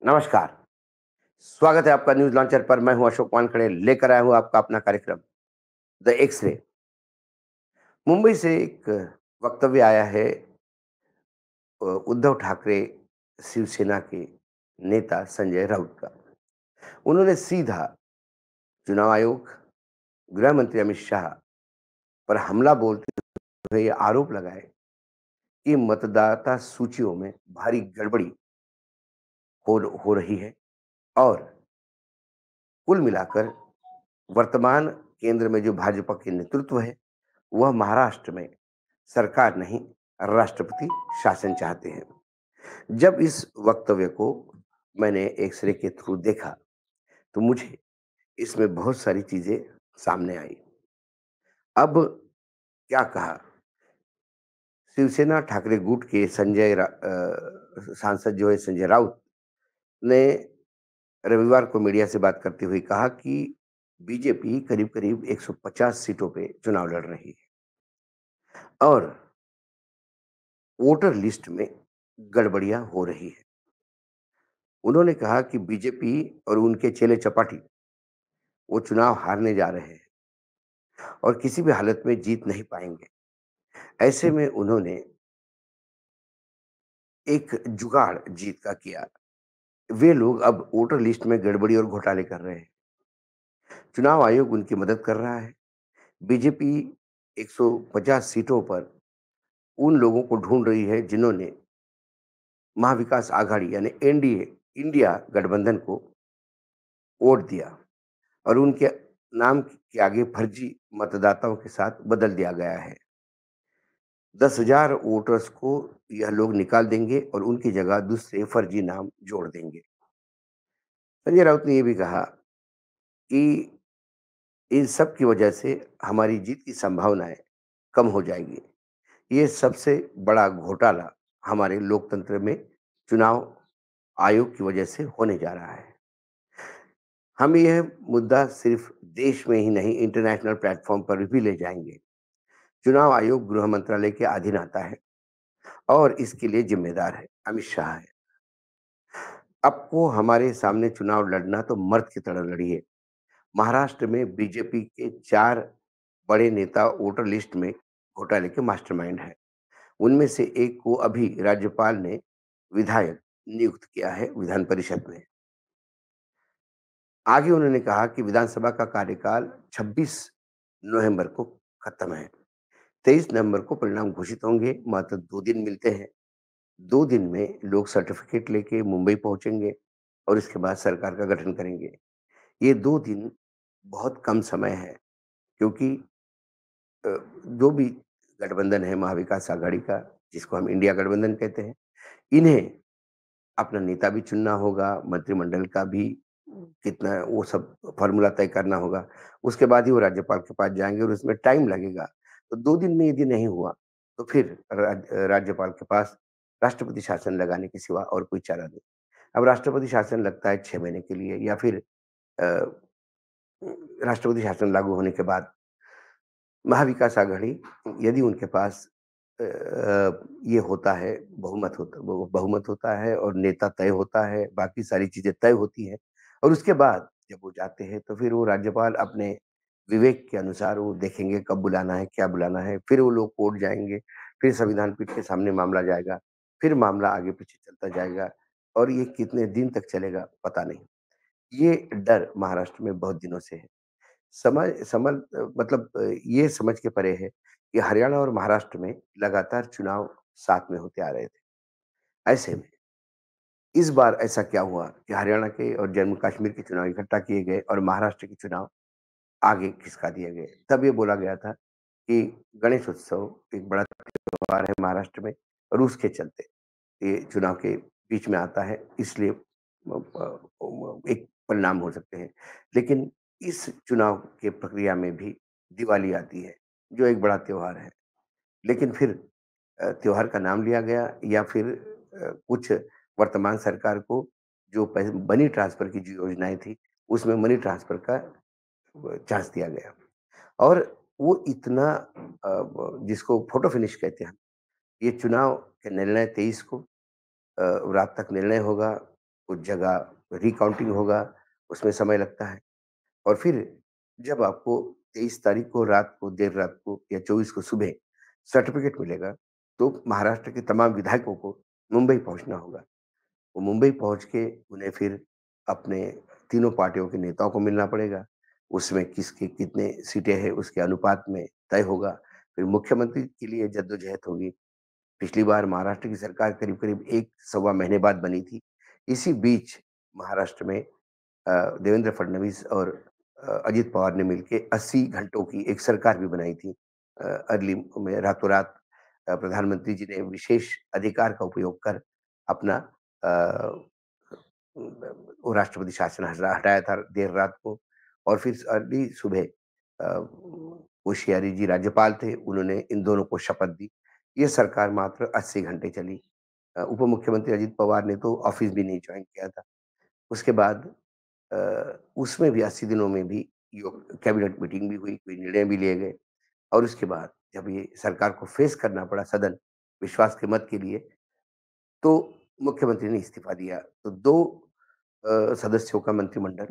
नमस्कार। स्वागत है आपका न्यूज़ लॉन्चर पर। मैं हूं अशोक वानखेड़े, लेकर आया हूं आपका अपना कार्यक्रम द एक्स-रे। मुंबई से एक वक्तव्य आया है उद्धव ठाकरे शिवसेना के नेता संजय राउत का। उन्होंने सीधा चुनाव आयोग, गृह मंत्री अमित शाह पर हमला बोलते हुए ये आरोप लगाए कि मतदाता सूचियों में भारी गड़बड़ी हो रही है और कुल मिलाकर वर्तमान केंद्र में जो भाजपा के नेतृत्व है, वह महाराष्ट्र में सरकार नहीं, राष्ट्रपति शासन चाहते हैं। जब इस वक्तव्य को मैंने एक्स-रे के थ्रू देखा, तो मुझे इसमें बहुत सारी चीज़ें सामने आई। अब क्या कहा, शिवसेना ठाकरे गुट के सांसद जो है संजय राउत ने रविवार को मीडिया से बात करते हुए कहा कि बीजेपी करीब-करीब 150 सीटों पे चुनाव लड़ रही है और वोटर लिस्ट में गड़बड़ियाँ हो रही है। उन्होंने कहा कि बीजेपी और उनके चेले-चपाटी वो चुनाव हारने जा रहे हैं और किसी भी हालत में जीत नहीं पाएँगे। ऐसे में उन्होंने एक जुगाड़ जीत का किया। वे लोग अब वोटर लिस्ट में गड़बड़ी और घोटाले कर रहे हैं। चुनाव आयोग उनकी मदद कर रहा है। बीजेपी 150 सीटों पर उन लोगों को ढूँढ रही है जिन्होंने महाविकास आघाड़ी यानी एनडीए इंडिया गठबंधन को वोट दिया और उनके नाम के आगे फर्जी मतदाताओं के साथ बदल दिया गया है। 10,000 वोटर्स को यह लोग निकाल देंगे और उनकी जगह दूसरे फर्जी नाम जोड़ देंगे। संजय राउत ने ये भी कहा कि इन सब की वजह से हमारी जीत की संभावनाएं कम हो जाएगी। ये सबसे बड़ा घोटाला हमारे लोकतंत्र में चुनाव आयोग की वजह से होने जा रहा है। हम यह मुद्दा सिर्फ देश में ही नहीं, इंटरनेशनल प्लेटफॉर्म पर भी ले जाएंगे। चुनाव आयोग गृह मंत्रालय के अधीन आता है और इसके लिए जिम्मेदार है अमित शाह है। आपको हमारे सामने चुनाव लड़ना तो मर्द की तरह लड़िए। महाराष्ट्र में बीजेपी के 4 बड़े नेता वोटर लिस्ट में घोटाले के मास्टरमाइंड हैं। उनमें से एक को अभी राज्यपाल ने विधायक नियुक्त किया है विधान परिषद में। आगे उन्होंने कहा कि विधानसभा का कार्यकाल 26 नवंबर को खत्म है। 23 नवंबर को परिणाम घोषित होंगे, मात्र 2 दिन मिलते हैं। 2 दिन में लोग सर्टिफिकेट लेके मुंबई पहुँचेंगे और इसके बाद सरकार का गठन करेंगे। ये 2 दिन बहुत कम समय है क्योंकि जो भी गठबंधन है महाविकास आघाड़ी का, जिसको हम इंडिया गठबंधन कहते हैं, इन्हें अपना नेता भी चुनना होगा, मंत्रिमंडल का भी कितना वो सब फ़ॉर्मूला तय करना होगा। उसके बाद ही वो राज्यपाल के पास जाएँगे और उसमें टाइम लगेगा। तो 2 दिन में यदि नहीं हुआ, तो फिर राज्यपाल के पास राष्ट्रपति शासन लगाने के सिवा और कोई चारा नहीं। अब राष्ट्रपति शासन लगता है 6 महीने के लिए या फिर अ, राष्ट्रपति शासन लागू होने के बाद महाविकास आघाड़ी यदि उनके पास ये होता है, बहुमत होता है और नेता तय होता है, बाकी सारी चीज़ें तय होती हैं और उसके बाद जब वो जाते हैं तो फिर वो राज्यपाल अपने विवेक के अनुसार वो देखेंगे कब बुलाना है, क्या बुलाना है, फिर वो लोग कोर्ट जाएँगे, फिर संविधान पीठ के सामने मामला जाएगा, फिर मामला आगे-पीछे चलता जाएगा और ये कितने दिन तक चलेगा पता नहीं। ये डर महाराष्ट्र में बहुत दिनों से है। मतलब ये समझ के परे है कि हरियाणा और महाराष्ट्र में लगातार चुनाव साथ में होते आ रहे थे। ऐसे में इस बार ऐसा क्या हुआ कि हरियाणा के और जम्मू कश्मीर के चुनाव इकट्ठा किए गए और महाराष्ट्र के चुनाव आगे खिसका दिए गए। तब ये बोला गया था कि गणेश उत्सव एक बड़ा त्योहार है महाराष्ट्र में और उसके चलते ये चुनाव के बीच में आता है, इसलिए एक परिणाम हो सकते हैं। लेकिन इस चुनाव के प्रक्रिया में भी दिवाली आती है, जो एक बड़ा त्योहार है। लेकिन फिर त्योहार का नाम लिया गया या फिर कुछ वर्तमान सरकार को जो मनी ट्रांसफर की जो योजनाएँ थी, उसमें मनी ट्रांसफर का चांस दिया गया और वो इतना जिसको फोटो फिनिश कहते हैं, ये चुनाव के निर्णय 23 को रात तक निर्णय होगा, कुछ जगह रिकाउंटिंग होगा, उसमें समय लगता है। और फिर जब आपको 23 तारीख को रात को, देर रात को या 24 को सुबह सर्टिफ़िकेट मिलेगा, तो महाराष्ट्र के तमाम विधायकों को मुंबई पहुँचना होगा। वो मुंबई पहुँच के उन्हें फिर अपने तीनों पार्टियों के नेताओं को मिलना पड़ेगा। उसमें किसकी कितने सीटें हैं उसके अनुपात में तय होगा। फिर मुख्यमंत्री के लिए जद्दोजहद होगी। पिछली बार महाराष्ट्र की सरकार करीब-करीब 1 सवा महीने बाद बनी थी। इसी बीच महाराष्ट्र में देवेंद्र फडणवीस और अजित पवार ने मिलके 80 घंटों की एक सरकार भी बनाई थी। अर्ली में रातों-रात प्रधानमंत्री जी ने विशेष अधिकार का उपयोग कर अपना अ, वो राष्ट्रपति शासन हटाया था देर रात को और फिर अर्ली सुबह कोश्यारी जी राज्यपाल थे, उन्होंने इन दोनों को शपथ दी। ये सरकार मात्र 80 घंटे चली। उप मुख्यमंत्री अजित पवार ने तो ऑफ़िस भी नहीं जॉइन किया था। उसके बाद उसमें भी 80 दिनों में भी यो कैबिनेट मीटिंग भी हुई, कोई निर्णय भी लिए गए और उसके बाद जब ये सरकार को फेस करना पड़ा सदन विश्वास के मत के लिए, तो मुख्यमंत्री ने इस्तीफ़ा दिया। तो 2 सदस्यों का मंत्रिमंडल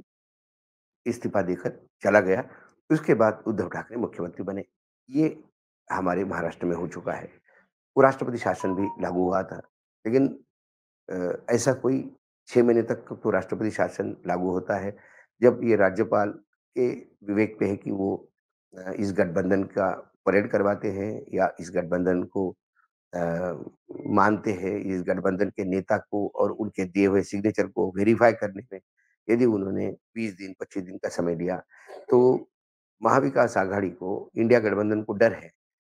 इस्तीफ़ा देकर चला गया। उसके बाद उद्धव ठाकरे मुख्यमंत्री बने। ये हमारे महाराष्ट्र में हो चुका है। वो राष्ट्रपति शासन भी लागू हुआ था। लेकिन ऐसा कोई 6 महीने तक तो राष्ट्रपति शासन लागू होता है, जब ये राज्यपाल के विवेक पे है कि वो इस गठबंधन का परेड करवाते हैं या इस गठबंधन को अ, मानते हैं, इस गठबंधन के नेता को और उनके दिए हुए सिग्नेचर को वेरीफाई करने में यदि उन्होंने 20 दिन, 25 दिन का समय लिया, तो महाविकास आघाड़ी को, इंडिया गठबंधन को डर है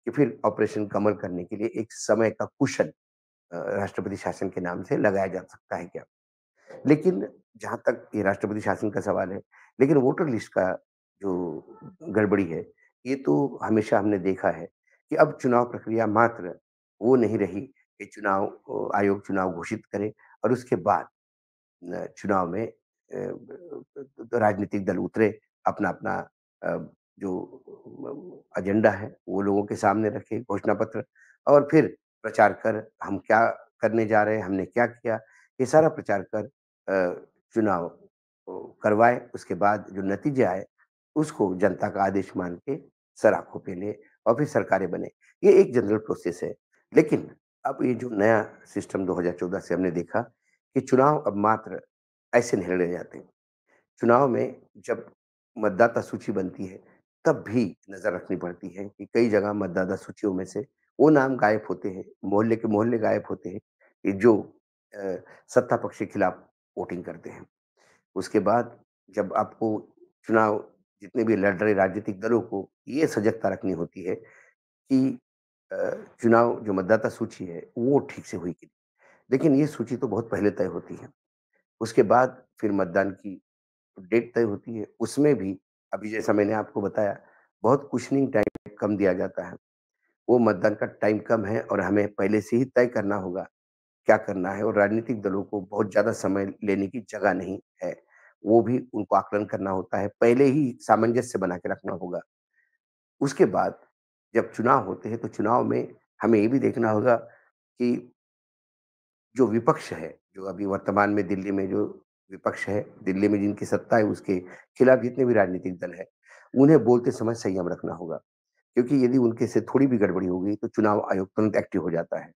कि फिर ऑपरेशन कमल करने के लिए एक समय का कुशन राष्ट्रपति शासन के नाम से लगाया जा सकता है क्या? लेकिन जहाँ तक ये राष्ट्रपति शासन का सवाल है, लेकिन वोटर लिस्ट का जो गड़बड़ी है, ये तो हमेशा हमने देखा है कि अब चुनाव प्रक्रिया मात्र वो नहीं रही कि चुनाव आयोग चुनाव घोषित करे और उसके बाद चुनाव में राजनीतिक दल उतरे, अपना-अपना जो एजेंडा है, वो लोगों के सामने रखे, घोषणा पत्र और फिर प्रचार कर हम क्या करने जा रहे हैं, हमने क्या किया, ये सारा प्रचार कर चुनाव करवाए, उसके बाद जो नतीजे आए, उसको जनता का आदेश मान के सर आँखों पे ले और फिर सरकारें बने। ये एक जनरल प्रोसेस है। लेकिन अब ये जो नया सिस्टम 2014 से हमने देखा कि चुनाव अब मात्र ऐसे नहीं लड़े जाते। चुनाव में जब मतदाता सूची बनती है, तब भी नज़र रखनी पड़ती है कि कई जगह मतदाता सूचियों में से वो नाम गायब होते हैं, मोहल्ले के मोहल्ले गायब होते हैं, कि जो अ, सत्ता पक्ष के खिलाफ वोटिंग करते हैं। उसके बाद जब आपको चुनाव जितने भी लड़ रहे राजनीतिक दलों को ये सजगता रखनी होती है कि अ, चुनाव जो मतदाता सूची है, वो ठीक से हुई कि नहीं। लेकिन ये सूची तो बहुत पहले तय होती है। उसके बाद फिर मतदान की डेट तय होती है, उसमें भी अभी जैसा मैंने आपको बताया, बहुत कुशनिंग टाइम कम दिया जाता है। वो मतदान का टाइम कम है और हमें पहले से ही तय करना होगा, क्या करना है और राजनीतिक दलों को बहुत ज़्यादा समय लेने की जगह नहीं है। वो भी उनको आकलन करना होता है, पहले ही सामंजस्य बना के रखना होगा। उसके बाद जब चुनाव होते हैं, तो चुनाव में हमें ये भी देखना होगा कि जो विपक्ष है, जो अभी वर्तमान में दिल्ली में जो विपक्ष है, दिल्ली में जिनकी सत्ता है उसके खिलाफ जितने भी राजनीतिक दल हैं, उन्हें बोलते समय संयम रखना होगा। क्योंकि यदि उनके से थोड़ी भी गड़बड़ी हो गई तो चुनाव आयोग तुरंत एक्टिव हो जाता है।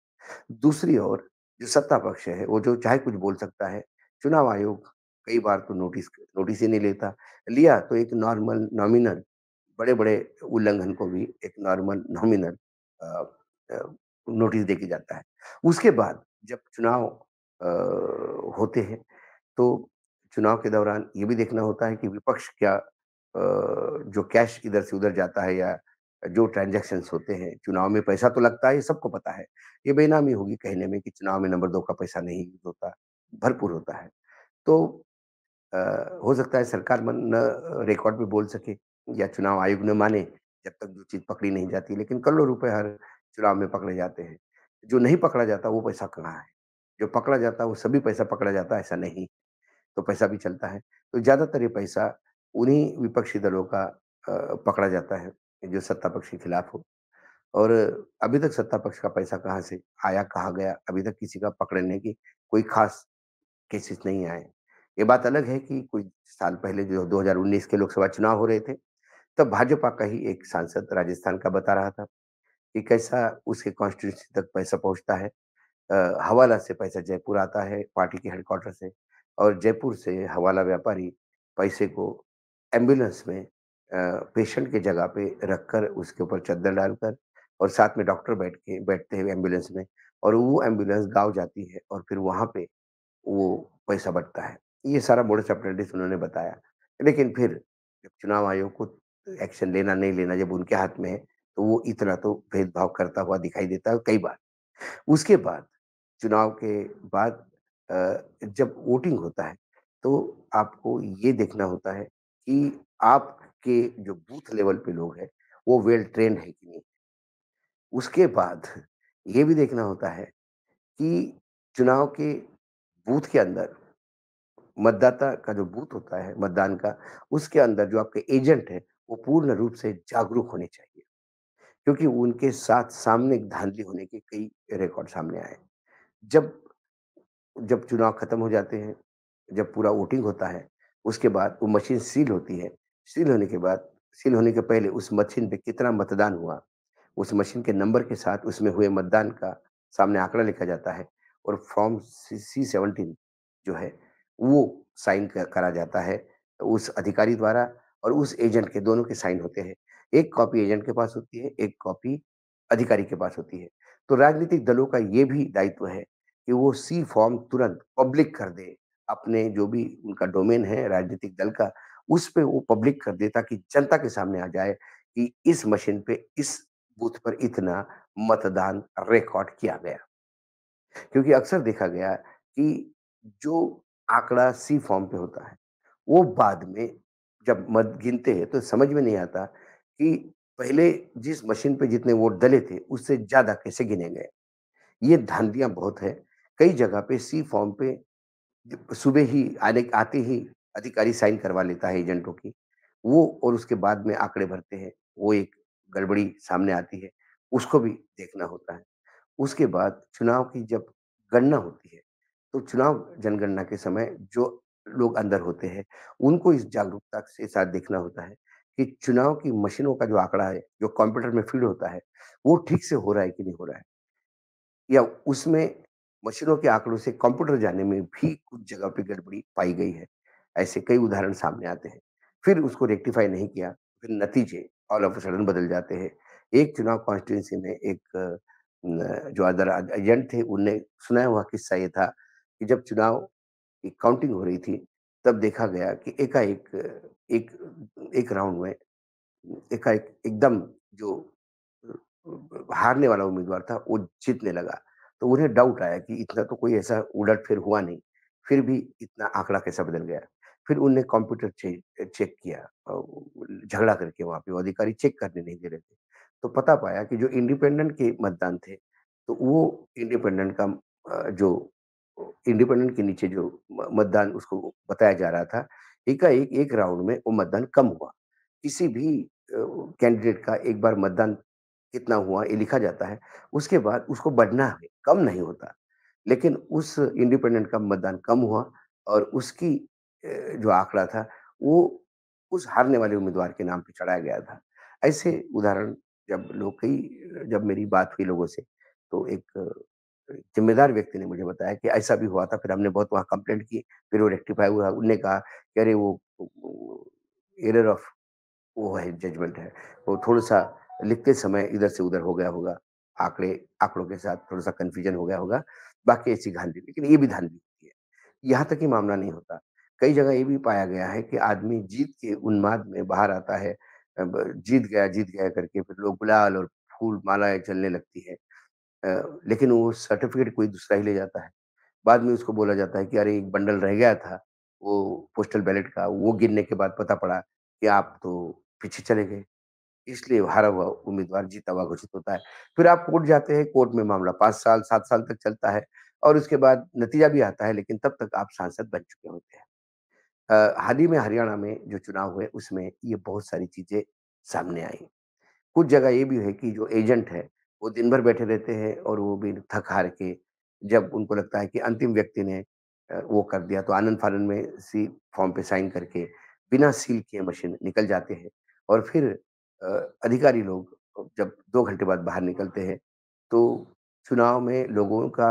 दूसरी ओर जो सत्ता पक्ष है, वो जो चाहे कुछ बोल सकता है, चुनाव आयोग कई बार तो नोटिस ही नहीं लेता। लिया तो एक नॉर्मल नॉमिनल बड़े-बड़े उल्लंघन को भी एक नॉर्मल नॉमिनल अ अ, नोटिस दे के जाता है। उसके बाद जब चुनाव होते हैं, तो चुनाव के दौरान ये भी देखना होता है कि विपक्ष क्या जो कैश इधर से उधर जाता है या जो ट्रांज़ैक्शंस होते हैं, चुनाव में पैसा तो लगता है, ये सबको पता है। ये बेईमानी होगी कहने में कि चुनाव में नंबर 2 का पैसा नहीं यूज़ होता, भरपूर होता है। तो अ, हो सकता है सरकार रिकॉर्ड पे बोल सके या चुनाव आयोग न माने जब तक जो चीज़ पकड़ी नहीं जाती। लेकिन करोड़ों रुपए हर चुनाव में पकड़े जाते हैं। जो नहीं पकड़ा जाता वो पैसा कहाँ है? जो पकड़ा जाता है वो सभी पैसा पकड़ा जाता है ऐसा नहीं, तो पैसा भी चलता है। तो ज़्यादातर ये पैसा उन्हीं विपक्षी दलों का पकड़ा जाता है जो सत्ता पक्ष के खिलाफ हो। और अभी तक सत्ता पक्ष का पैसा कहाँ से आया, कहाँ गया, अभी तक किसी का पकड़ने की कोई ख़ास केसेस नहीं आए। ये बात अलग है कि कुछ साल पहले जो 2019 के लोकसभा चुनाव हो रहे थे, तब भाजपा का ही एक सांसद राजस्थान का बता रहा था कि कैसा उसके कॉन्स्टिट्यूंसी तक पैसा पहुँचता है। हवाला से पैसा जयपुर आता है पार्टी के हेडक्वार्टर से और जयपुर से हवाला व्यापारी पैसे को एम्बुलेंस में पेशेंट की जगह पे रखकर उसके ऊपर चद्दर डालकर और साथ में डॉक्टर बैठते हैं एम्बुलेंस में और वो एम्बुलेंस गाँव जाती है और फिर वहाँ पे वो पैसा बँटता है। ये सारा मोडस ऑपरेंडी उन्होंने बताया। लेकिन फिर जब चुनाव आयोग को एक्शन लेना नहीं लेना जब उनके हाथ में है, तो वो इतना तो भेदभाव करता हुआ दिखाई देता है कई बार। उसके बाद चुनाव के बाद जब वोटिंग होता है, तो आपको ये देखना होता है कि आपके जो बूथ लेवल पे लोग हैं, वो वेल ट्रेन्ड है कि नहीं। उसके बाद ये भी देखना होता है कि चुनाव के बूथ के अंदर मतदाता का जो बूथ होता है मतदान का, उसके अंदर जो आपके एजेंट हैं, वो पूर्ण रूप से जागरूक होने चाहिए। क्योंकि उनके साथ सामने धांधली होने के कई रिकॉर्ड सामने आए। जब जब चुनाव खत्म हो जाते हैं, जब पूरा वोटिंग होता है, उसके बाद वो मशीन सील होती है। सील होने के बाद सील होने के पहले उस मशीन पे कितना मतदान हुआ, उस मशीन के नंबर के साथ उसमें हुए मतदान का सामने आंकड़ा लिखा जाता है और फॉर्म सी-17 जो है, वो साइन करा जाता है उस अधिकारी द्वारा और उस एजेंट के दोनों के साइन होते हैं। एक कॉपी एजेंट के पास होती है, एक कॉपी अधिकारी के पास होती है। तो राजनीतिक दलों का ये भी दायित्व है कि वो सी फॉर्म तुरंत पब्लिक कर दें। अपने जो भी उनका डोमेन है राजनीतिक दल का, उस पे वो पब्लिक कर दें ताकि जनता के सामने आ जाए कि इस मशीन पे, इस बूथ पर इतना मतदान रिकॉर्ड किया गया। क्योंकि अक्सर देखा गया कि जो आंकड़ा सी फॉर्म पे होता है, वो बाद में जब मत गिनते हैं तो समझ में नहीं आता कि पहले जिस मशीन पे जितने वोट डले थे, उससे ज़्यादा कैसे गिने गए। ये धांधलियाँ बहुत है। कई जगह पे सी फॉर्म पे सुबह ही आते ही अधिकारी साइन करवा लेता है एजेंटों की। वो और उसके बाद में आंकड़े भरते हैं। वो एक गड़बड़ी सामने आती है, उसको भी देखना होता है। उसके बाद चुनाव की जब गणना होती है, तो चुनाव जनगणना के समय जो लोग अंदर होते हैं, उनको इस जागरूकता के साथ देखना होता है कि चुनाव की मशीनों का जो आंकड़ा है, जो कंप्यूटर में फीड होता है, वो ठीक से हो रहा है कि नहीं हो रहा है। या उसमें मशीनों के आंकड़ों से कंप्यूटर जाने में भी कुछ जगह पे गड़बड़ी पाई गई है। ऐसे कई उदाहरण सामने आते हैं। फिर उसको रेक्टिफ़ाई नहीं किया, फिर नतीजे ऑल ऑफ अ सडन बदल जाते हैं। एक चुनाव कॉन्स्टिट्यूएंसी में एक जो अदर एजेंट थे, उनने सुनाया हुआ किस्सा ये था कि जब चुनाव की काउंटिंग हो रही थी, तब देखा गया कि एकाएक एक एक राउंड में एकाएक एकदम जो हारने वाला उम्मीदवार था, वो जीतने लगा। तो उन्हें डाउट आया कि इतना तो कोई ऐसा उलट-फेर हुआ नहीं, फिर भी इतना आंकड़ा कैसा बदल गया? फिर उनने कंप्यूटर चेक किया झगड़ा करके वहाँ पे वो अधिकारी चेक करने नहीं दे रहे थे। तो पता पाया कि जो इंडिपेंडेंट के मतदान थे, तो वो इंडिपेंडेंट का जो इंडिपेंडेंट के नीचे जो मतदान उसको बताया जा रहा था, एकाएक एक राउंड में वो मतदान कम हुआ। किसी भी कैंडिडेट का एक बार मतदान कितना हुआ ये लिखा जाता है, उसके बाद उसको बढ़ना है, कम नहीं होता। लेकिन उस इंडिपेंडेंट का मतदान कम हुआ और उसकी जो आंकड़ा था वो उस हारने वाले उम्मीदवार के नाम पे चढ़ाया गया था। ऐसे उदाहरण जब मेरी बात हुई लोगों से तो एक ज़िम्मेदार व्यक्ति ने मुझे बताया कि ऐसा भी हुआ था, फिर हमने बहुत वहाँ कंप्लेंट की, फिर वो रेक्टिफ़ाई हुआ। उन्होंने कहा कि अरे वो एरर ऑफ वो है जजमेंट है। वो थोड़ा-सा लिखते समय इधर से उधर हो गया होगा। आँकड़ों के साथ थोड़ा-सा कन्फ्यूज़न हो गया होगा। बाकी ऐसी धांधली लेकिन ये भी धांधली होती है। यहाँ तक ही मामला नहीं होता। कई जगह ये भी पाया गया है कि आदमी जीत के उन्माद में बाहर आता है। जीत गया करके फिर लोग गुलाल और फूल मालाएँ चलने लगती है। लेकिन वो सर्टिफ़िकेट कोई दूसरा ही ले जाता है। बाद में उसको बोला जाता है कि अरे एक बंडल रह गया था, वो पोस्टल बैलेट का, वो गिनने के बाद पता पड़ा कि आप तो पीछे चले गए। इसलिए हारा हुआ उम्मीदवार जीता हुआ घोषित होता है। फिर आप कोर्ट जाते हैं, कोर्ट में मामला 5 साल, 7 साल तक चलता है और उसके बाद नतीजा भी आता है, लेकिन तब तक आप सांसद बन चुके होते हैं। हाल ही में हरियाणा में जो चुनाव हुए, उसमें ये बहुत सारी चीज़ें सामने आई। कुछ जगह ये भी है कि जो एजेंट है, वो दिन भर बैठे रहते हैं और वो भी थक-हार के जब उनको लगता है कि अंतिम व्यक्ति ने वो कर दिया तो आनन-फानन में फॉर्म पे साइन करके बिना सील किए मशीन निकल जाते हैं और फिर अ, अधिकारी लोग जब 2 घंटे बाद बाहर निकलते हैं, तो चुनाव में लोगों का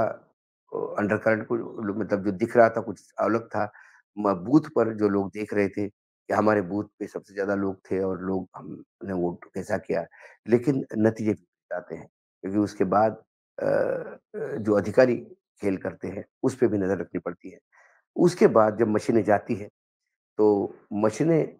अंडरकरंट कुछ मतलब जो दिख रहा था कुछ अलग था। बूथ पर जो लोग देख रहे थे कि हमारे बूथ पे सबसे ज़्यादा लोग थे और लोग हमने वोट कैसा किया। लेकिन नतीजे विपरीत आते हैं क्योंकि उसके बाद जो अधिकारी खेल करते हैं, उस पे भी नज़र रखनी पड़ती है। उसके बाद जब मशीनें जाती हैं, तो मशीनें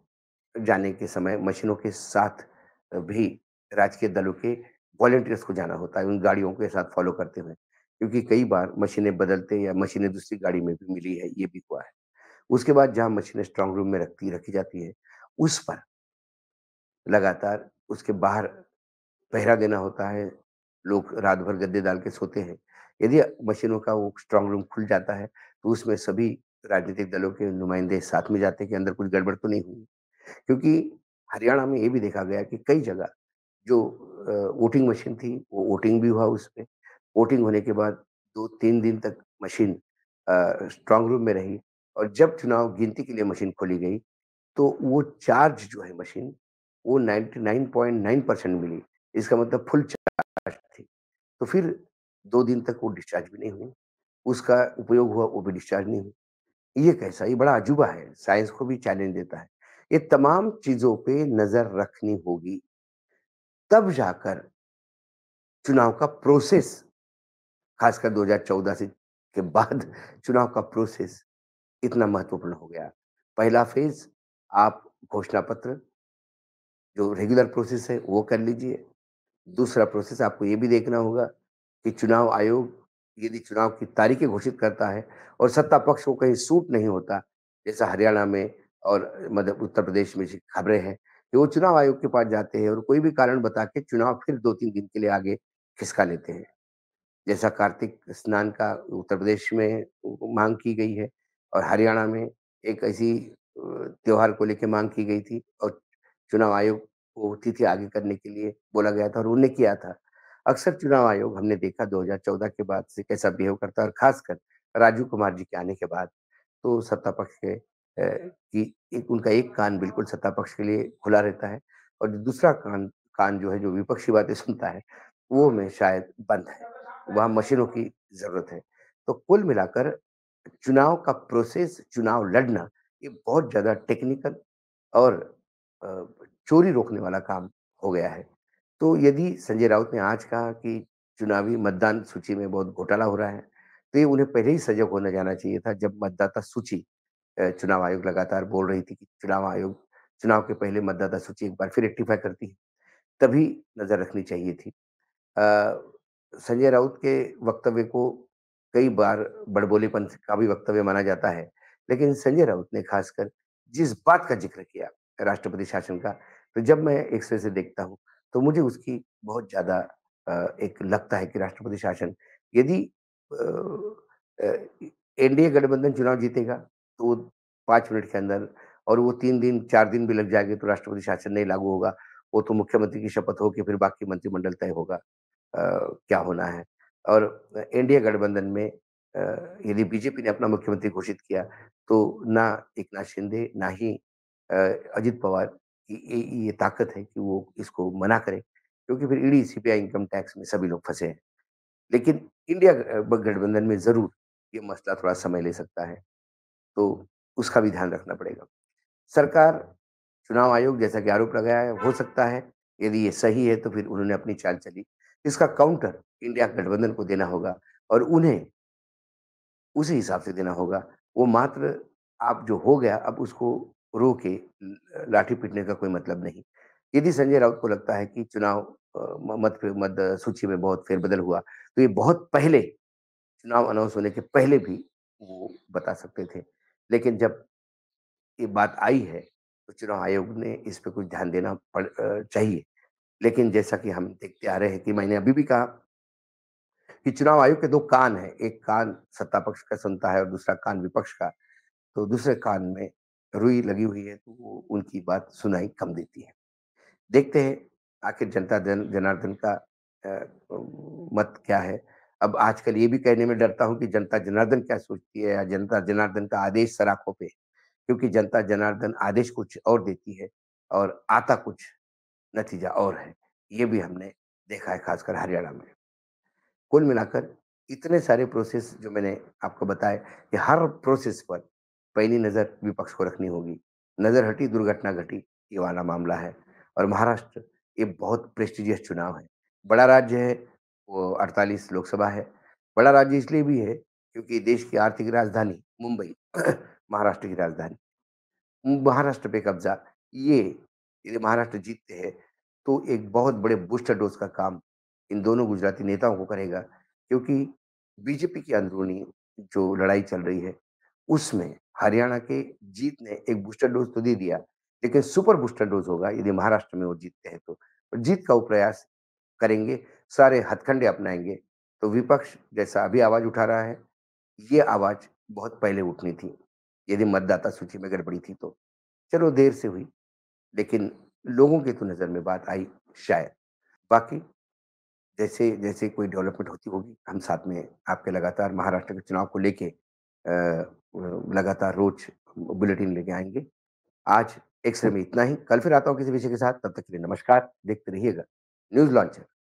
जाने के समय मशीनों के साथ भी राजकीय दलों के वॉलंटियर्स को जाना होता है, उन गाड़ियों के साथ फ़ॉलो करते हुए। क्योंकि कई बार मशीनें बदलते या मशीनें दूसरी गाड़ी में भी मिली है, ये भी हुआ है। उसके बाद जहाँ मशीनें स्ट्रॉन्ग रूम में रखी जाती है, उस पर लगातार उसके बाहर पहरा देना होता है, लोग रात भर गद्दे डाल के सोते हैं। यदि मशीनों का वो स्ट्रॉन्ग रूम खुल जाता है, तो उसमें सभी राजनीतिक दलों के नुमाइंदे साथ में जाते हैं कि अंदर कुछ गड़बड़ तो नहीं हुई। क्योंकि हरियाणा में ये भी देखा गया कि कई जगह जो वोटिंग मशीन थी, वो वोटिंग भी हुआ उसमें। वोटिंग होने के बाद 2-3 दिन तक मशीन स्ट्रॉन्ग रूम में रही और जब चुनाव गिनती के लिए मशीन खोली गई, तो वो चार्ज जो है मशीन, वो 99.9% मिली। इसका मतलब फुल चार्ज थी। तो फिर 2 दिन तक वो डिस्चार्ज भी नहीं हुई। उसका उपयोग हुआ, वो भी डिस्चार्ज नहीं हुई। ये कैसा? ये बड़ा अजूबा है, साइंस को भी चैलेंज देता है। ये तमाम चीज़ों पे नज़र रखनी होगी, तब जाकर चुनाव का प्रोसेस, खासकर 2014 से के बाद चुनाव का प्रोसेस इतना महत्वपूर्ण हो गया। पहला फ़ेज़ आप घोषणा पत्र जो रेगुलर प्रोसेस है, वो कर लीजिए। दूसरा प्रोसेस आपको ये भी देखना होगा कि चुनाव आयोग यदि चुनाव की तारीखें घोषित करता है और सत्ता पक्ष को कहीं सूट नहीं होता, जैसा हरियाणा में और मध्य उत्तर प्रदेश में जी खबरें हैं कि वो चुनाव आयोग के पास जाते हैं और कोई भी कारण बता के चुनाव फिर 2-3 दिन के लिए आगे खिसका लेते हैं। जैसा कार्तिक स्नान का उत्तर प्रदेश में माँग की गई है और हरियाणा में एक ऐसी त्योहार को लेके माँग की गई थी और चुनाव आयोग को तिथि आगे करने के लिए बोला गया था और उन्होंने किया था। अक्सर चुनाव आयोग हमने देखा 2014 के बाद से कैसा बिहेव करता है और ख़ासकर राजीव कुमार जी के आने के बाद, तो सत्ता पक्ष के कि एक उनका एक कान बिल्कुल सत्ता पक्ष के लिए खुला रहता है और जो दूसरा कान कान जो है जो विपक्षी बातें सुनता है, वो में शायद बंद है। वहाँ मशीनों की ज़रूरत है। तो कुल मिलाकर चुनाव का प्रोसेस, चुनाव लड़ना, ये बहुत ज़्यादा टेक्निकल और अ, चोरी रोकने वाला काम हो गया है। तो यदि संजय राउत ने आज कहा कि चुनावी मतदान सूची में बहुत घोटाला हो रहा है, तो ये उन्हें पहले ही सजग होना जाना चाहिए था जब मतदाता सूची चुनाव आयोग लगातार बोल रही थी कि चुनाव आयोग चुनाव के पहले मतदाता सूची एक बार फिर रेक्टिफ़ाई करती है, तभी नज़र रखनी चाहिए थी। संजय राउत के वक्तव्य को कई बार बड़बोलेपन का भी वक्तव्य माना जाता है। लेकिन संजय राउत ने खासकर जिस बात का ज़िक्र किया राष्ट्रपति शासन का, तो जब मैं एक सिरे से देखता हूँ, तो मुझे उसकी बहुत ज़्यादा एक लगता है कि राष्ट्रपति शासन यदि अ अ, एनडीए गठबंधन चुनाव जीतेगा, तो वो 5 मिनट के अंदर और वो 3 दिन, 4 दिन भी लग जाएँगे तो राष्ट्रपति शासन नहीं लागू होगा। वो तो मुख्यमंत्री की शपथ हो के फिर बाकी मंत्रिमंडल तय होगा। क्या होना है। और एनडीए गठबंधन में यदि बीजेपी ने अपना मुख्यमंत्री घोषित किया, तो ना एकनाथ शिंदे, ना ही अ, अजित पवार की ये ताकत है कि वो इसको मना करें, क्योंकि फिर ईडी, सीबीआई, इनकम टैक्स में सभी लोग फँसे हैं। लेकिन इंडिया गठबंधन में ज़रूर ये मसला थोड़ा समय ले सकता है, तो उसका भी ध्यान रखना पड़ेगा। सरकार, चुनाव आयोग जैसा कि आरोप लगाया है, हो सकता है यदि ये सही है तो फिर उन्होंने अपनी चाल चली। इसका काउंटर इंडिया गठबंधन को देना होगा और उन्हें उसी हिसाब से देना होगा। वो मात्र आप जो हो गया अब उसको रोके लाठी पीटने का कोई मतलब नहीं। यदि संजय राउत को लगता है कि चुनाव अ, म मत मत सूची में बहुत फेरबदल हुआ, तो ये बहुत पहले चुनाव अनाउंस होने के पहले भी वो बता सकते थे। लेकिन जब ये बात आई है, तो चुनाव आयोग ने इस पे कुछ ध्यान देना चाहिए। लेकिन जैसा कि हम देखते आ रहे हैं कि मैंने अभी भी कहा कि चुनाव आयोग के 2 कान हैं, एक कान सत्ता पक्ष का सुनता है और दूसरा कान विपक्ष का। तो दूसरे कान में रुई लगी हुई है, तो वो उनकी बात सुनाई कम देती है। देखते हैं आखिर जनता जनार्दन का मत क्या है? अब आजकल ये भी कहने में डरता हूँ कि जनता जनार्दन क्या सोचती है या जनता जनार्दन का आदेश सराखों पे, क्योंकि जनता जनार्दन आदेश कुछ और देती है और आता कुछ नतीजा और है। ये भी हमने देखा है खासकर हरियाणा में। कुल मिलाकर इतने सारे प्रोसेस जो मैंने आपको बताए, कि हर प्रोसेस पर पैनी नज़र विपक्ष को रखनी होगी। नज़र हटी, दुर्घटना घटी, ये वाला मामला है। और महाराष्ट्र ये बहुत प्रेस्टिजियस चुनाव है। बड़ा राज्य है, वो 48 लोकसभा है। बड़ा राज्य इसलिए भी है क्योंकि देश की आर्थिक राजधानी मुंबई महाराष्ट्र की राजधानी। महाराष्ट्र पे कब्ज़ा, ये यदि महाराष्ट्र जीतते हैं, तो एक बहुत बड़े बूस्टर डोज़ का काम इन दोनों गुजराती नेताओं को करेगा, क्योंकि बीजेपी की अंदरूनी जो लड़ाई चल रही है, उसमें हरियाणा के जीत ने एक बूस्टर डोज़ तो दे दिया, लेकिन सुपर बूस्टर डोज़ होगा यदि महाराष्ट्र में वो जीतते हैं तो। और जीत का वो प्रयास करेंगे, सारे हथकंडे अपनाएँगे, तो विपक्ष जैसा अभी आवाज़ उठा रहा है, ये आवाज़ बहुत पहले उठनी थी, यदि मतदाता सूची में गड़बड़ी थी तो। चलो देर से हुई, लेकिन लोगों की तो नज़र में बात आई शायद। बाकी जैसे-जैसे कोई डेवलपमेंट होती होगी, हम साथ में आपके लगातार महाराष्ट्र के चुनाव को लेके लगातार रोज़ बुलेटिन लेके आएँगे। आज एक्स-रे में इतना ही, कल फिर आता हूँ किसी विषय के साथ, तब तक के लिए नमस्कार, देखते रहिएगा न्यूज़ लॉन्चर।